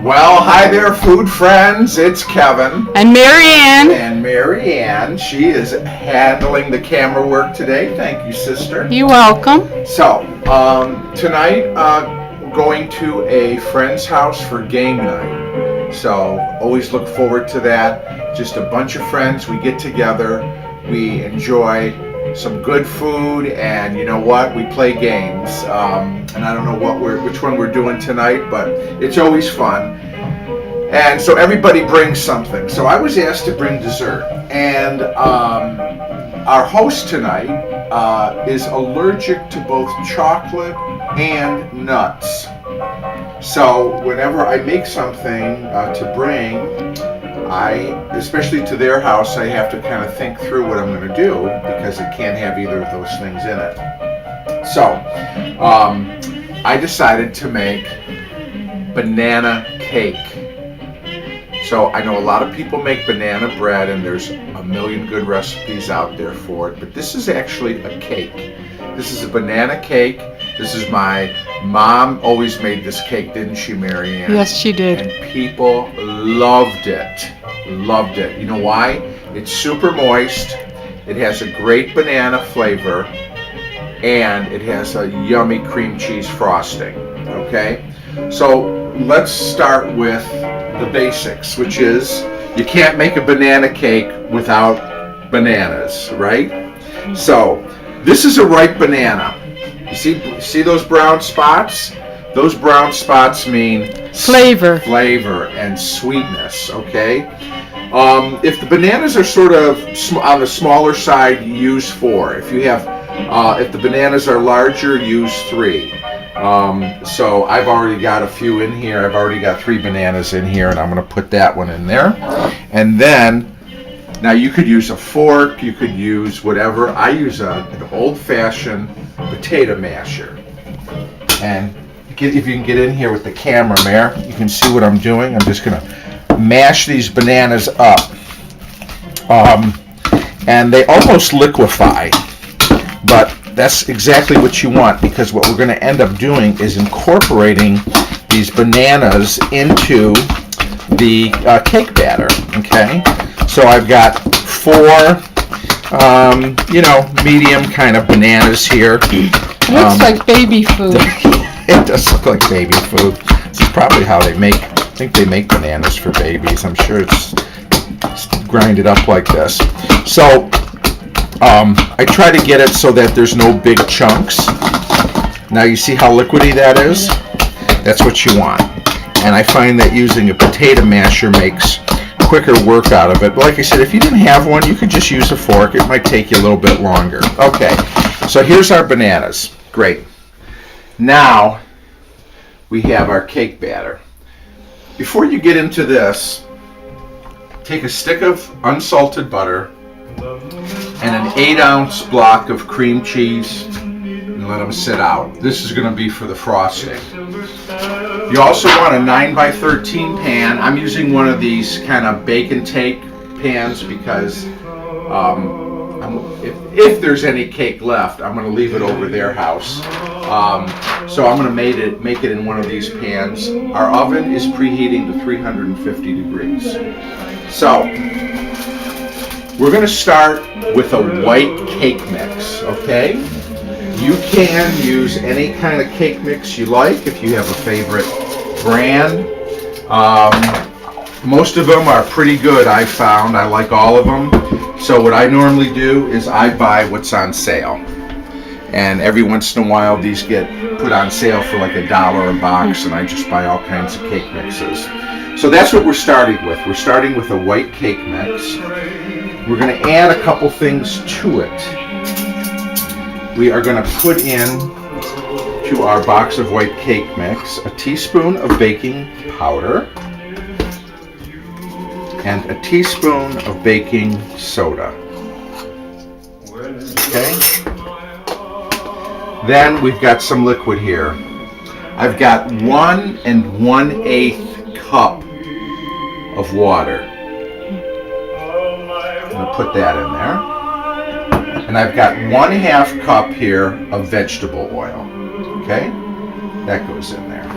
Well, hi there, food friends. It's Kevin. And Marianne. And Marianne, she is handling the camera work today. Thank you, sister. You're welcome. So, tonight, going to a friend's house for game night. So, always look forward to that. Just a bunch of friends. We get together. We enjoy some good food, and you know what? We play games. And I don't know which one we're doing tonight, but it's always fun. And so everybody brings something. So I was asked to bring dessert, and our host tonight is allergic to both chocolate and nuts. So whenever I make something to bring, especially to their house, I have to kind of think through what I'm going to do because it can't have either of those things in it. So I decided to make banana cake. So I know a lot of people make banana bread, and there's a million good recipes out there for it, but this is actually a cake. This is a banana cake. This is my mom always made this cake, didn't she, Marianne? Yes, she did. And people loved it. Loved it. You know why? It's super moist. It has a great banana flavor, and it has a yummy cream cheese frosting. Okay? So let's start with the basics, which is you can't make a banana cake without bananas, right? So this is a ripe banana. You see those brown spots? Those brown spots mean Flavor and sweetness, okay? If the bananas are sort of on the smaller side, use 4. If the bananas are larger, use 3. So I've already got a few in here. I've already got 3 bananas in here, and I'm going to put that one in there. And then, now you could use a fork, you could use whatever. I use an old-fashioned potato masher. And if you can get in here with the camera, Mare, you can see what I'm doing. I'm just going to mash these bananas up. And they almost liquefy, but that's exactly what you want, because what we're going to end up doing is incorporating these bananas into the cake batter, okay? So I've got 4, medium kind of bananas here. looks like baby food. It does look like baby food. This is probably how I think they make bananas for babies. I'm sure it's grinded up like this. So I try to get it so that there's no big chunks. Now you see how liquidy that is? That's what you want. And I find that using a potato masher makes quicker work out of it. But like I said, if you didn't have one, you could just use a fork. It might take you a little bit longer. Okay, so here's our bananas. Great. Now we have our cake batter. Before you get into this, take a stick of unsalted butter and an 8-ounce block of cream cheese and let them sit out. This is going to be for the frosting. You also want a 9x13 pan. I'm using one of these kind of bake and take pans because if there's any cake left, I'm going to leave it over their house. So I'm going to make it in one of these pans. Our oven is preheating to 350 degrees. So we're going to start with a white cake mix, okay? You can use any kind of cake mix you like if you have a favorite brand. Most of them are pretty good, I've found. I like all of them. So what I normally do is I buy what's on sale. And every once in a while these get put on sale for like $1 a box, and I just buy all kinds of cake mixes. So that's what we're starting with. We're starting with a white cake mix. We're going to add a couple things to it. We are going to put in to our box of white cake mix a teaspoon of baking powder and a teaspoon of baking soda. Okay? Then we've got some liquid here. I've got 1 1/8 cup of water. I'm going to put that in there. And I've got 1/2 cup here of vegetable oil. Okay? That goes in there.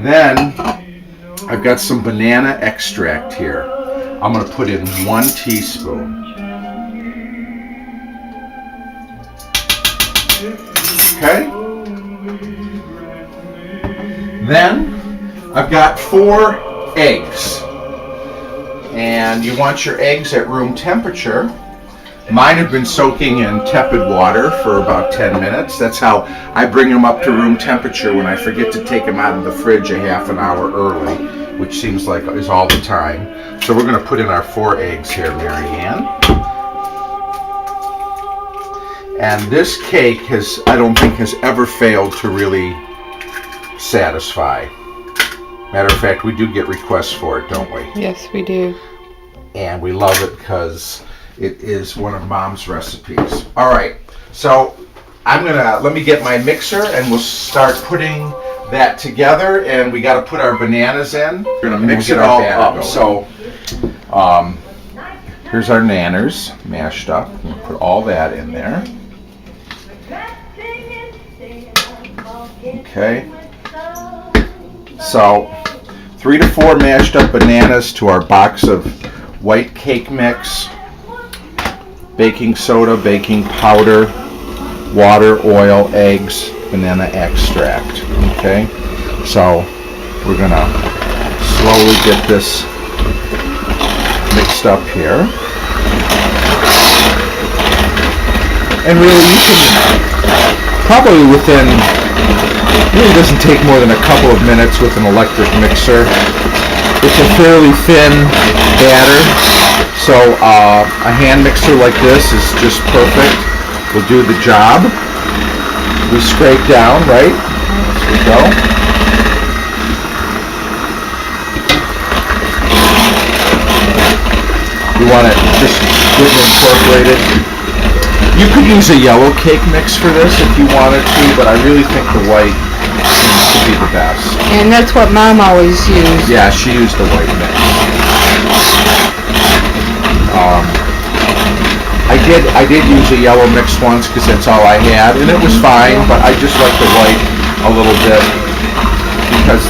Then I've got some banana extract here. I'm going to put in 1 teaspoon. Okay? Then I've got 4 eggs. And you want your eggs at room temperature. Mine have been soaking in tepid water for about 10 minutes. That's how I bring them up to room temperature when I forget to take them out of the fridge a half an hour early, which seems like is all the time. So we're going to put in our 4 eggs here, Mary Ann. And this cake I don't think has ever failed to really satisfy. Matter of fact, we do get requests for it, don't we? Yes, we do. And we love it because it is one of Mom's recipes. All right, so let me get my mixer and we'll start putting that together. And we got to put our bananas in. We're gonna mix it all up. So here's our nanners mashed up. We'll put all that in there. Okay. So 3 to 4 mashed up bananas to our box of white cake mix, baking soda, baking powder, water, oil, eggs, banana extract. Okay, so we're gonna slowly get this mixed up here. And really, you can probably really doesn't take more than a couple of minutes with an electric mixer. It's a fairly thin batter, so a hand mixer like this is just perfect. Will do the job. We scrape down, right? There we go. You want it just good and incorporated. You could use a yellow cake mix for this if you wanted to, but I really think the white seems to be the best. And that's what Mom always used. Yeah, she used the white mix. I did use a yellow mix once because that's all I had, and it was fine. But I just like the white a little bit because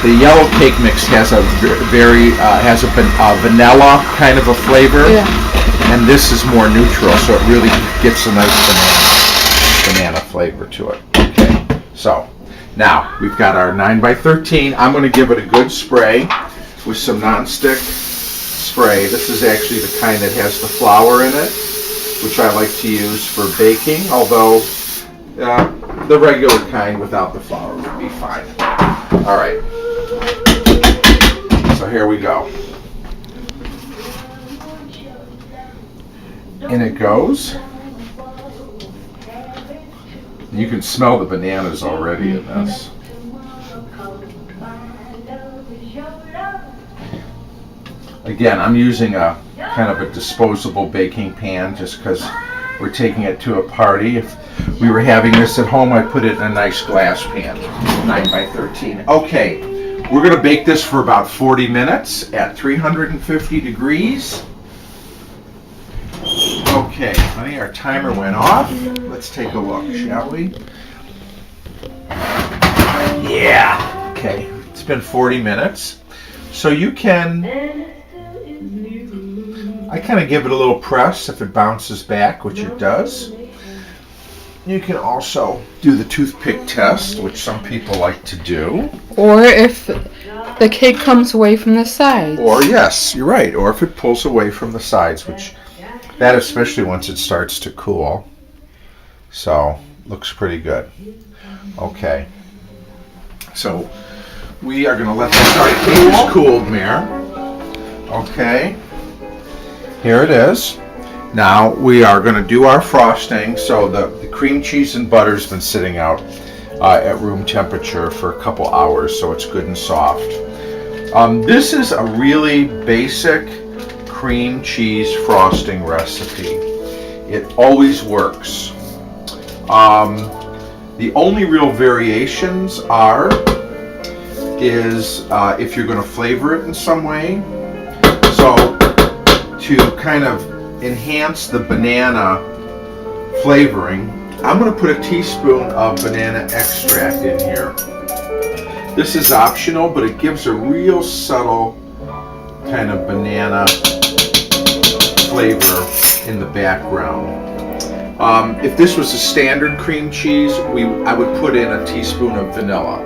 the yellow cake mix has a vanilla kind of a flavor. Yeah. And this is more neutral, so it really gets a nice banana flavor to it. Okay, so now we've got our 9x13. I'm going to give it a good spray with some nonstick spray. This is actually the kind that has the flour in it, which I like to use for baking, although the regular kind without the flour would be fine. All right, so here we go. In it goes. You can smell the bananas already in this. Again, I'm using a kind of a disposable baking pan just because we're taking it to a party. If we were having this at home, I'd put it in a nice glass pan, 9x13. Okay, we're going to bake this for about 40 minutes at 350 degrees. Okay, honey, our timer went off. Let's take a look, shall we? Yeah. Okay, it's been 40 minutes. So you can, I kind of give it a little press if it bounces back, which it does. You can also do the toothpick test, which some people like to do. Or if the cake comes away from the sides. Or, yes, you're right. Or if it pulls away from the sides, which that especially once it starts to cool. So, looks pretty good. Okay. So, we are going to let this cool, Mare. Okay. Here it is. Now, we are going to do our frosting. So, the cream cheese and butter's been sitting out at room temperature for a couple hours, so it's good and soft. This is a really basic cream cheese frosting recipe. It always works. The only real variations is if you're going to flavor it in some way. So to kind of enhance the banana flavoring, I'm going to put a teaspoon of banana extract in here. This is optional, but it gives a real subtle kind of banana flavor in the background. If this was a standard cream cheese, I would put in a teaspoon of vanilla.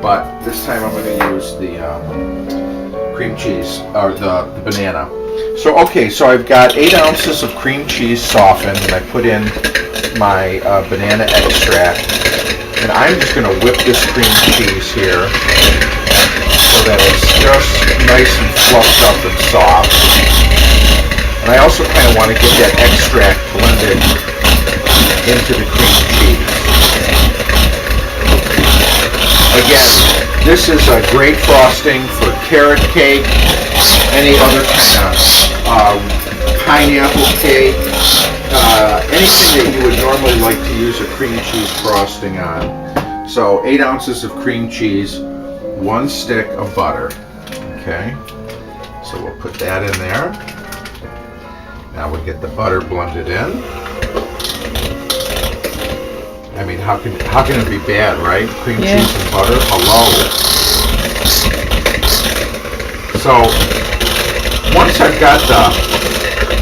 But this time I'm going to use the cream cheese, or the banana. So okay, so I've got 8 ounces of cream cheese softened, and I put in my banana extract. And I'm just going to whip this cream cheese here so that it's just nice and fluffed up and soft. And I also kind of want to get that extract blended into the cream cheese. Again, this is a great frosting for carrot cake, any other kind of pineapple cake, anything that you would normally like to use a cream cheese frosting on. So 8 ounces of cream cheese, 1 stick of butter. Okay, so we'll put that in there. Now we'll get the butter blended in. I mean, how can it be bad, right? Cream cheese and butter, hello. So once I've got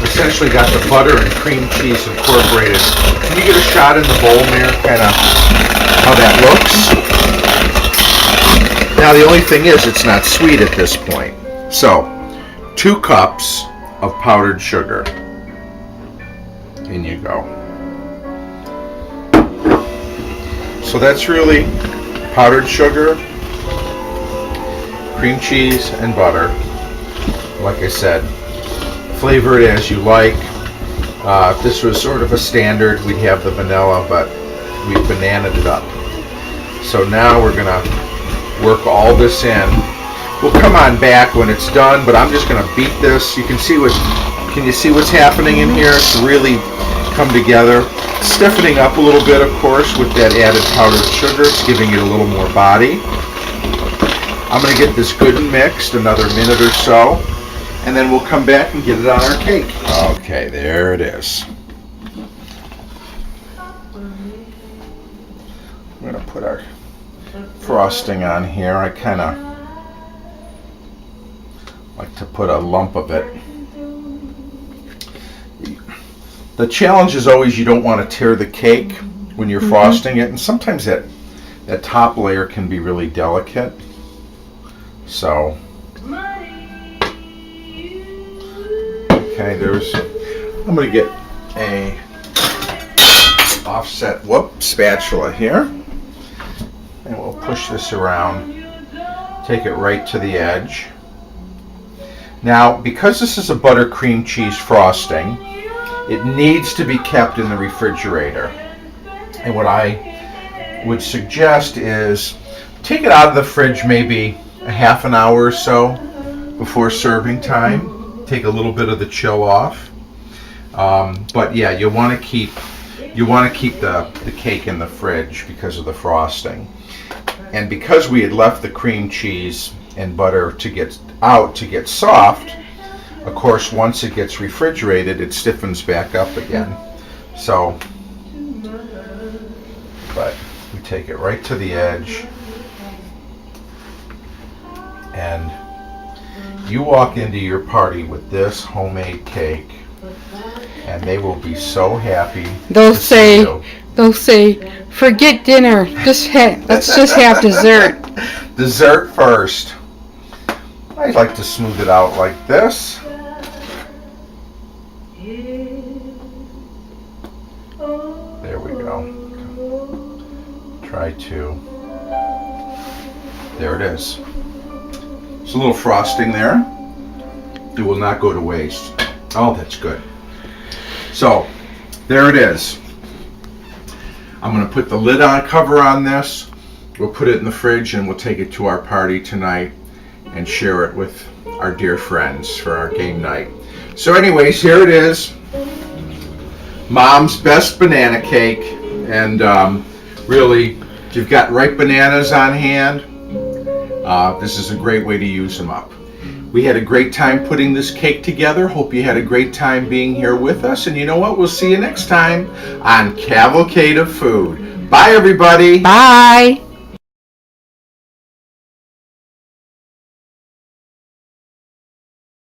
essentially got the butter and cream cheese incorporated, can you get a shot in the bowl there, kind of how that looks? Now the only thing is, it's not sweet at this point. So 2 cups of powdered sugar. In you go. So that's really powdered sugar, cream cheese, and butter. Like I said, flavor it as you like. If this was sort of a standard, we'd have the vanilla, but we bananaed it up. So now we're gonna work all this in. We'll come on back when it's done, but I'm just gonna beat this. You can see can you see what's happening in here? It's really come together. Stiffening up a little bit, of course, with that added powdered sugar. It's giving it a little more body. I'm going to get this good and mixed, another minute or so, and then we'll come back and get it on our cake. Okay, there it is. I'm going to put our frosting on here. I kind of like to put a lump of it. The challenge is always you don't want to tear the cake when you're frosting it, and sometimes that top layer can be really delicate. So, okay, I'm going to get a offset spatula here, and we'll push this around, take it right to the edge. Now, because this is a buttercream cheese frosting, it needs to be kept in the refrigerator. And what I would suggest is take it out of the fridge maybe a half an hour or so before serving time. Take a little bit of the chill off. But yeah, you want to keep the cake in the fridge because of the frosting. And because we had left the cream cheese and butter to get soft, of course, once it gets refrigerated, it stiffens back up again. So, but we take it right to the edge, and you walk into your party with this homemade cake, and they will be so happy. They'll say, forget dinner. Let's just have dessert. Dessert first. I like to smooth it out like this. There we go. There it is. There's a little frosting there. It will not go to waste. Oh, that's good. So, there it is. I'm going to put the lid cover on this. We'll put it in the fridge and we'll take it to our party tonight and share it with our dear friends for our game night. So anyways, here it is. Mom's best banana cake. And really, if you've got ripe bananas on hand, this is a great way to use them up. We had a great time putting this cake together. Hope you had a great time being here with us. And you know what? We'll see you next time on Cavalcade of Food. Bye, everybody. Bye.